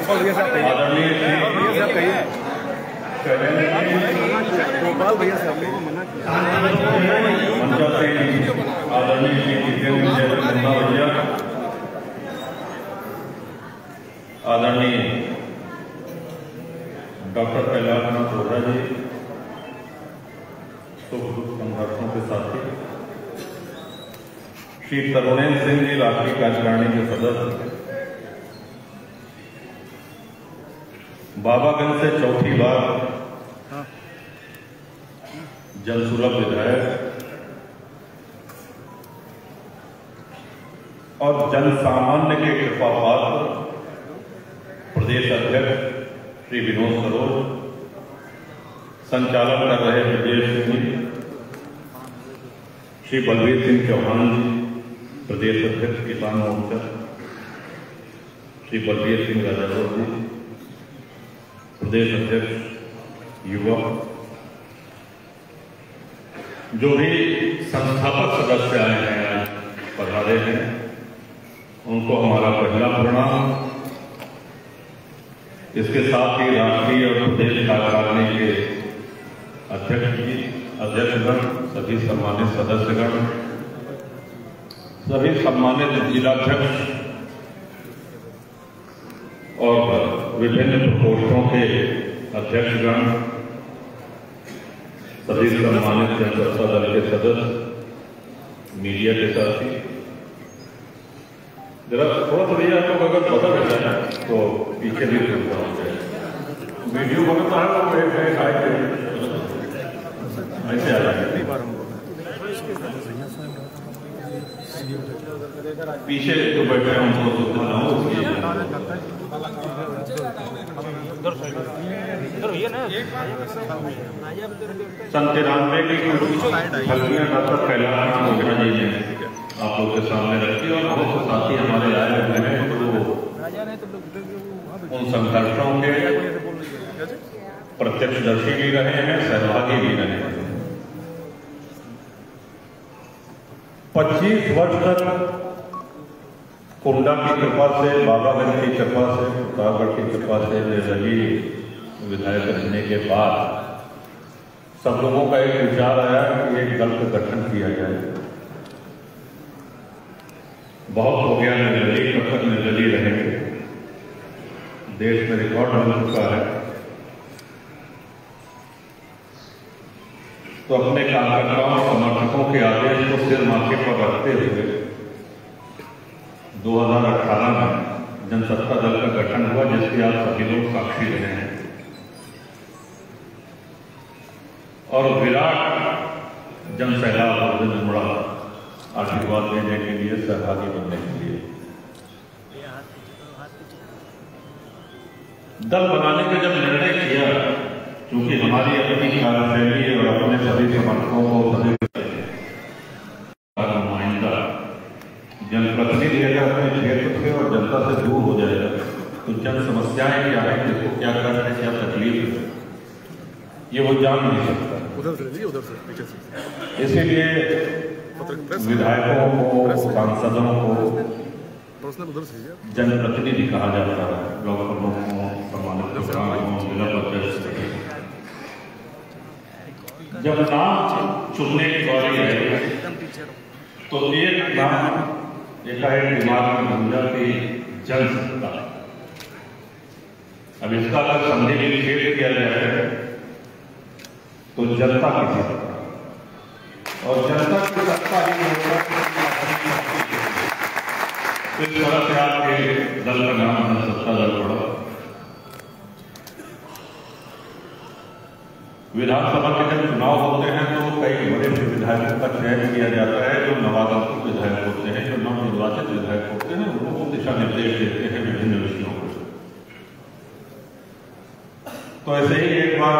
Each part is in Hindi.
गोपाल भैया साहब ने मना किया। आदरणीय डॉक्टर कैलाशनाथ रोहरा जी, सुख संघर्षों के साथी श्री तरुणेंद्र सिंह जी, राष्ट्रीय कार्यकारिणी के सदस्य, बाबागंज से चौथी बार जनसुलभ विधायक और जनसामान्य के कृपा पात्र प्रदेश अध्यक्ष श्री विनोद सरोज, संचालन कर रहे प्रदेश में श्री बलबीर सिंह चौहान जी, प्रदेश अध्यक्ष किसान मोर्चा श्री बलबीर सिंह राजापुर जी, प्रदेश अध्यक्ष युवा, जो भी संस्थापक सदस्य आए हैं, आज पधारे हैं, उनको हमारा पहला प्रणाम। इसके साथ ही राष्ट्रीय और प्रदेश कार्यकारिणी के अध्यक्ष जी, अध्यक्षगण, सभी सम्मानित सदस्यगण, सभी सम्मानित जिलाध्यक्ष और विभिन्न प्रकोष्ठों के अध्यक्षगण, सभी सम्मानित जनता दल के सदस्य, मीडिया के साथी, जरा थोड़ा सा भैया तो अगर पता लग जाए तो पीछे भी सुनता हो जाए, वीडियो बनता है वो ऐसे आ जाए, पीछे जो बैठे हैं उनको सुनना हो। सन 93 की हल्कियां डॉक्टर कैलाशनाथ रोहरा जी ने आप लोग के सामने रखी और बहुत से साथी हमारे आए हुए हैं, तो उन संघर्षों के प्रत्यक्षदर्शी भी रहे हैं, सहभागी भी रहे हैं। 25 वर्ष तक कुंडा की कृपा से, बाबागंज की कृपा से, प्रतापगढ़ की कृपा से निर्दलीय विधायक रहने के बाद सब लोगों का एक विचार आया कि एक दल का गठन किया जाए। बहुत हो गया निर्दलीय, कब तक निर्दलीय रहेंगे, देश में रिकॉर्ड बन चुका है। तो अपने कार्यकर्ताओं और समर्थकों के आदेश को सिर माथे पर रखते हुए 2018 में जनसत्ता दल का गठन हुआ, जिसके आप सभी लोग साक्षी रहे हैं, और विराट जनसैलाब उमड़ा आशीर्वाद देने के लिए, सहभागी बनने के लिए। दल बनाने का जब निर्णय किया, क्योंकि हमारी अपनी कार्यशैली और अपने सभी समर्थकों को सभी नुमाइंदा जनप्रतिनिधि अगर अपने क्षेत्र से और जनता से दूर हो जाएगा तो जन समस्याएं क्या है, किसको क्या करना है, क्या तकलीफ है, ये वो जान नहीं सकता। इसीलिए विधायकों को, सांसदों को जनप्रतिनिधि कहा जाता है, ब्लॉक प्रमुखों, सम्मानित प्रधानों, जिला अध्यक्ष। जब नाम चुनने की बारी है तो एक नाम एकाएक दिमाग में गूंजा कि जनसत्ता। अब इसका अगर संधि निषेध किया जाए तो जनता की सत्ता, और जनता की सत्ता ही इस तरह से आपके दल का नाम जनसत्ता दल पड़ा। विधानसभा के जब चुनाव होते हैं तो कई बड़े विधायकों का चयन किया जाता है, जो नवागंतुक विधायक होते हैं, जो नवनिर्वाचित विधायक होते हैं, उनको दिशा निर्देश देते हैं विभिन्न विषयों पर। तो ऐसे ही एक बार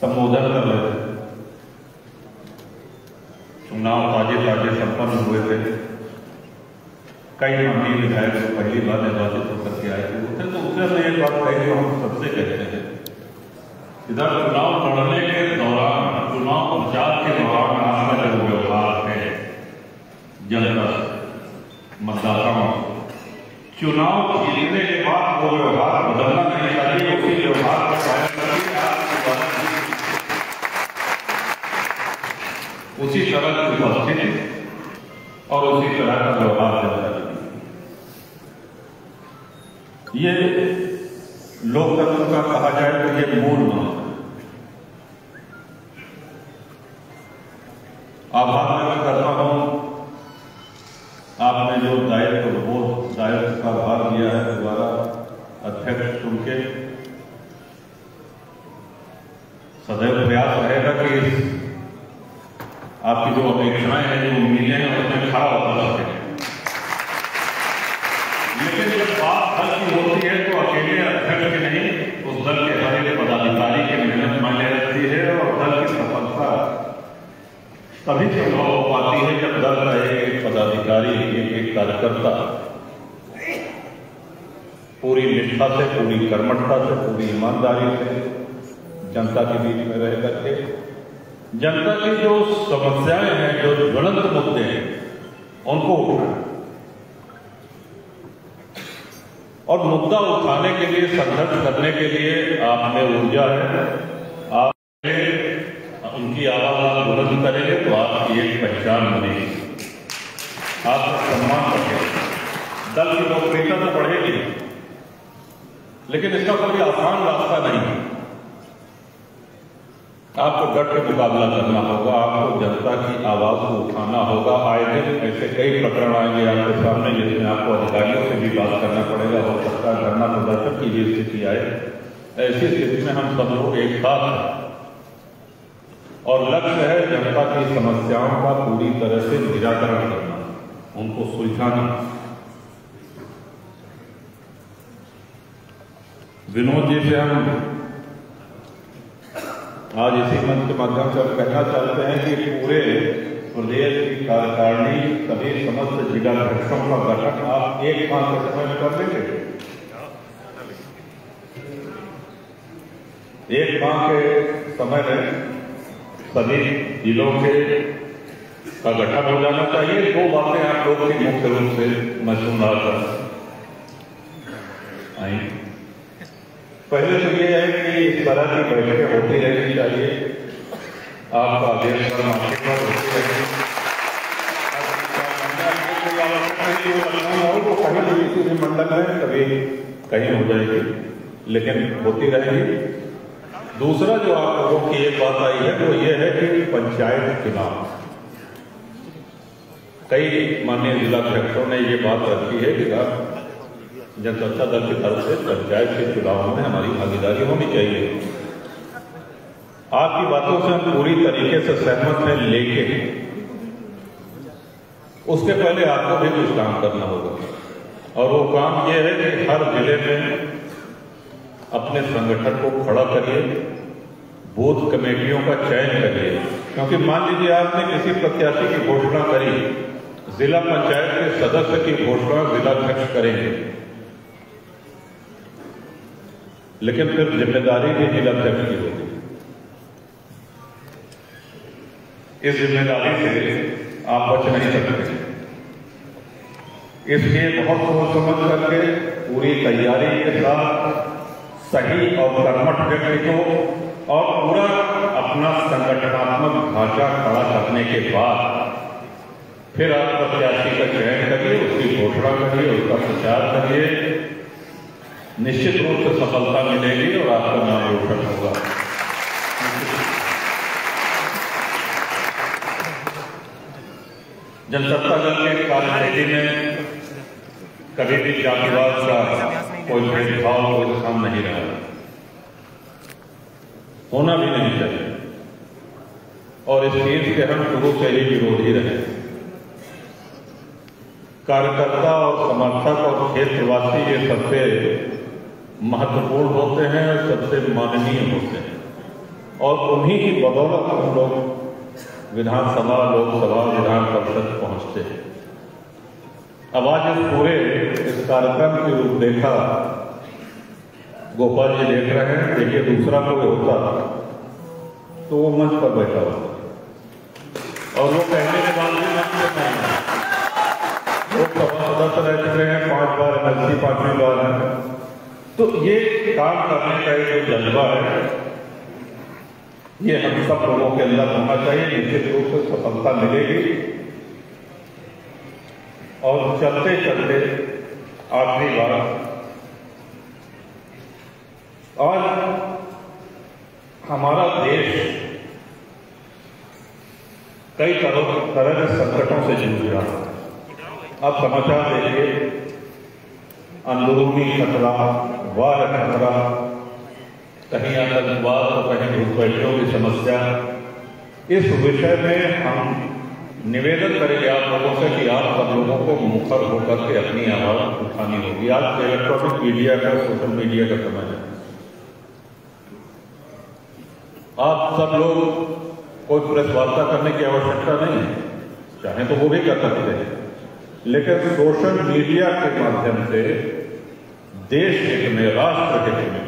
संबोधन कर रहे थे, चुनाव ताजे संपन्न हुए थे, कई माननीय विधायक जो पहली बार निर्वाचित होकर के आए थे, तो उससे एक बात कही जो हम सबसे कहते हैं, इधर चुनाव लड़ने के दौरान, चुनाव प्रचार के दौरान आपका जो व्यवहार है जनता से, मतदाताओं, चुनाव जीतने के बाद वो व्यवहार बदलना नहीं चाहिए, उसी व्यवहार को कायम करके उसी तरह की उपस्थिति और उसी तरह का व्यवहार चलता है। ये लोकतंत्र का कहा जाए तो ये मूल मंत्र है। आभार व्यक्त करता हूं, आपने जो दायित्व का भार दिया है दोबारा अध्यक्ष चुन के, सदैव प्रयास रहेगा कि आपकी जो अपेक्षाएं हैं, जो उम्मीदें हैं, उसमें खड़ा होता सके। लेकिन जब बात दल की होती है तो अकेले अध्यक्ष के नहीं, उस दल के हर एक पदाधिकारी की मेहनत मायने रखती है और दल की सफलता तभी संभव हो पाती है जब दल का एक पदाधिकारी, एक कार्यकर्ता पूरी निष्ठा से, पूरी कर्मठता से, पूरी ईमानदारी से जनता के बीच में रह करके जनता की जो समस्याएं हैं, जो ज्वलंत मुद्दे हैं, उनको उठाएं और मुद्दा उठाने के लिए, संघर्ष करने के लिए आप में ऊर्जा है। आप उनकी आवाज बुलंद करेंगे तो आपकी एक पहचान बनेगी, आपका सम्मान बढ़ेगा, दल की लोकप्रियता तो बढ़ेगी। लेकिन इसका कोई आसान रास्ता नहीं है। आपको डट के मुकाबला करना होगा, आपको जनता की आवाज को उठाना होगा। आए दिन ऐसे कई प्रकरण आएंगे आपके सामने जिसमें आपको अधिकारियों से भी बात करना पड़ेगा। हो सकता है धरना प्रदर्शन की भी स्थिति आए। ऐसी स्थिति में हम सब लोग एक साथ हैं और लक्ष्य है जनता की समस्याओं का पूरी तरह से निराकरण करना, उनको सुलझाना। विनोद जी से हम आज इसी मंच के माध्यम से हम कहना चाहते हैं कि पूरे प्रदेश की कार्यकारिणी, सभी समस्त जिलाध्यक्षों का गठन आप एक माह के समय में कर लेंगे। एक माह के समय में सभी जिलों के का गठन हो जाना चाहिए। दो बातें आप लोग की मुख्य रूप से मैं सुन रहा था। पहले तो ये है कि इस तरह की बैठकें होती रहनी चाहिए, आपका आदेश पर होती रहेगी। तो कहीं भी किसी मंडल में कभी कहीं हो जाएगी, लेकिन होती रहेगी। दूसरा जो आप लोगों की एक बात आई है वो ये है कि पंचायत चुनाव, कई माननीय जिलाध्यक्षों ने ये बात रखी है कि जनसंख्या दल की तरफ से पंचायत के चुनाव में हमारी भागीदारी होनी चाहिए। आपकी बातों से हम पूरी तरीके से सहमत हैं, लेकिन उसके पहले आपको भी कुछ काम करना होगा और वो काम ये है कि हर जिले में अपने संगठन को खड़ा करिए, बूथ कमेटियों का चयन करिए। क्योंकि मान लीजिए आपने किसी प्रत्याशी की घोषणा करी, जिला पंचायत के सदस्य की घोषणा जिलाध्यक्ष करेंगे, लेकिन फिर जिम्मेदारी भी जिलाध्यक्ष की होगी। इस जिम्मेदारी से आप बच नहीं सकते। इसलिए बहुत सोच समझ करके पूरी तैयारी के साथ सही और कर्मठ व्यक्ति को और पूरा अपना संगठनात्मक ढांचा खड़ा करने के बाद फिर आप प्रत्याशी का चयन करिए, उसकी घोषणा करिए, उसका प्रचार करिए। निश्चित रूप से सफलता मिलेगी और आपका नाम रोशन होगा। जनसत्ता दल के कार्यशैली में कभी भी जातिवाद का कोई भेदभाव, कोई स्थान नहीं रहा, होना भी नहीं चाहिए और इस चीज के हम शुरू से ही विरोधी रहे। कार्यकर्ता और समर्थक और क्षेत्रवासी ये सबसे महत्वपूर्ण होते हैं, सबसे माननीय होते हैं और उन्हीं की बदौलत हम लोग विधानसभा, लोकसभा, विधान परिषद पहुंचते हैं। अब आज पूरे इस कार्यक्रम की रूपरेखा गोपाल जी देख रहे हैं। देखिए, दूसरा कोई होता तो वो मंच पर बैठा होता और वो कहने के बाद भी मंच पर नहीं। लोकसभा सदस्य रह चुके हैं, 5 बार, MLC 5वीं बार है। तो ये काम करने का जो जज्बा है ये हम सब लोगों के अंदर होना चाहिए। निश्चित रूप से सफलता मिलेगी। और चलते चलते आखिरी बार, आज हमारा देश कई तरह के संकटों से जूझ रहा है। अब समाचार देखिए, अंदरूनी खतरा, बाहर खतरा, कहीं आतंकवाद तो कहीं घुसपैठियों की समस्या। इस विषय में हम निवेदन करेंगे आप लोगों से कि आप सब लोगों को मुखर होकर के अपनी आवाज उठानी होगी। आज इलेक्ट्रॉनिक मीडिया का, सोशल मीडिया का समय है। आप सब लोग कोई प्रेस वार्ता करने की आवश्यकता नहीं है, चाहे तो वो भी कर सकते हैं, लेकिन सोशल मीडिया के माध्यम से देश हित में, राष्ट्र हित में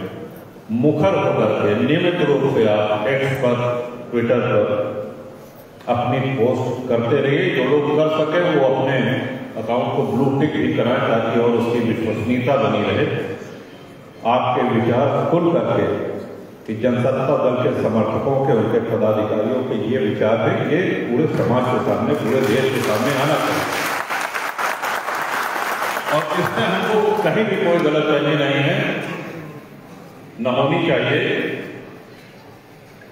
मुखर होकर के नियमित रूप से आप एक्स पर, ट्विटर पर अपनी पोस्ट करते रहिए। जो लोग कर सके वो अपने अकाउंट को ब्लू टिक भी कराएं ताकि और उसकी विश्वसनीयता बनी रहे। आपके विचार खुल करके कि जनसत्ता दल के समर्थकों के, उनके पदाधिकारियों के ये विचार है, ये पूरे समाज के सामने, पूरे देश के सामने आना चाहिए। और इसमें हमको कहीं भी कोई गलतफहमी नहीं है, न होनी चाहिए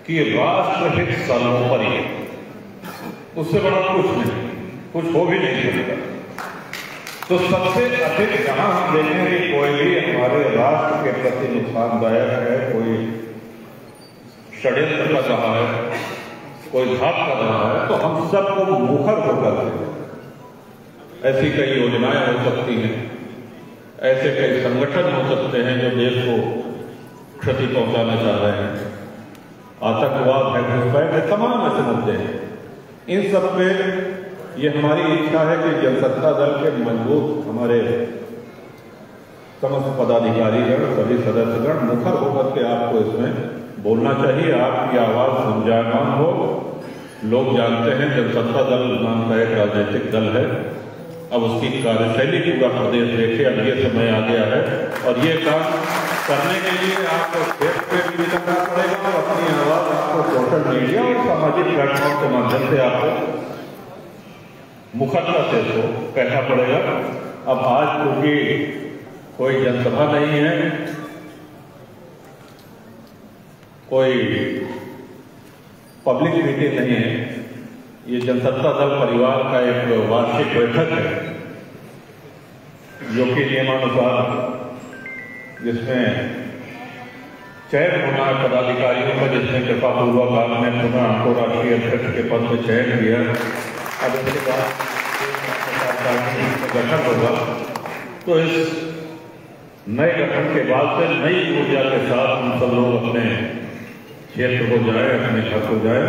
कि राष्ट्रहित सर्वोपरि, उससे बड़ा कुछ नहीं, कुछ हो भी नहीं सकता। तो सबसे अधिक जहां हम देखेंगे कोई भी हमारे राष्ट्र के प्रति नुकसानदायक है, कोई षड्यंत्र कर रहा है, कोई घात कर रहा है, तो हम सबको मुखर होकर ऐसी कई योजनाएं हो सकती हैं, ऐसे कई संगठन हो सकते हैं जो देश को क्षति पहुंचाना चाह रहे हैं। आतंकवाद है, घुसपैठ है, तमाम ऐसे मुद्दे हैं। इन सब पे ये हमारी इच्छा है कि जनसत्ता दल के मजबूत हमारे समस्त पदाधिकारीगण, सभी सदस्यगण मुखर होकर के आपको इसमें बोलना चाहिए। आपकी आवाज गुंजायमान हो। लोग जानते हैं जनसत्ता दल नाम का एक राजनीतिक दल है। अब उसकी कार्यशैली पूरा प्रदेश देखे, अब ये समय आ गया है और ये काम करने के लिए आपको खेत पे भी करना पड़ेगा और अपनी आवाज आपको सोशल मीडिया और सामाजिक प्लेटफॉर्म के माध्यम से आपको मुखरता से इसको कहना पड़ेगा। अब आज क्योंकि कोई जनसभा नहीं है, कोई पब्लिक मीटिंग नहीं है, ये जनसत्ता दल परिवार का एक वार्षिक बैठक है जो कि नियमानुसार, जिसमें चयन होना है पदाधिकारियों का, जिसमें कृपापूर्वक आपने पुनः हमको राष्ट्रीय अध्यक्ष के पद में चयन किया। अब इसके बाद गठन होगा, तो इस नए गठन के बाद से नई ऊर्जा के साथ हम सब लोग अपने क्षेत्र को जाए, अपने घर को जाए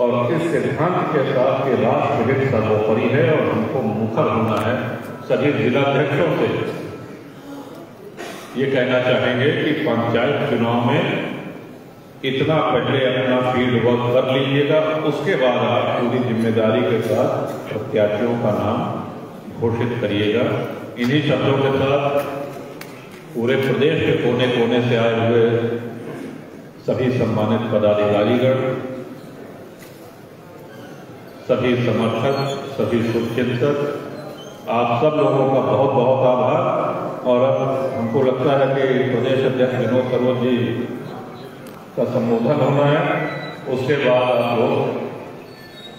और इस सिद्धांत के साथ कि राष्ट्रहित सर्वोपरि है और हमको मुखर होना है। सभी जिलाध्यक्षों से ये कहना चाहेंगे कि पंचायत चुनाव में इतना पहले अपना फील्ड वर्क कर लीजिएगा, उसके बाद आप पूरी जिम्मेदारी के साथ प्रत्याशियों का नाम घोषित करिएगा। इन्हीं शब्दों के साथ पूरे प्रदेश के कोने कोने से आए हुए सभी सम्मानित पदाधिकारीगण, सभी समर्थक, सभी शुभचिंतक, आप सब लोगों का बहुत बहुत आभार। और अब हमको लगता है कि प्रदेश अध्यक्ष विनोद सरोज जी का संबोधन होना है, उसके बाद आप लोग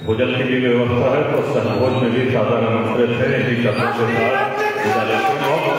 भोजन की भी व्यवस्था है, तो सहभोज में भी सादर आमंत्रित है। इसी शब्दों के साथ बहुत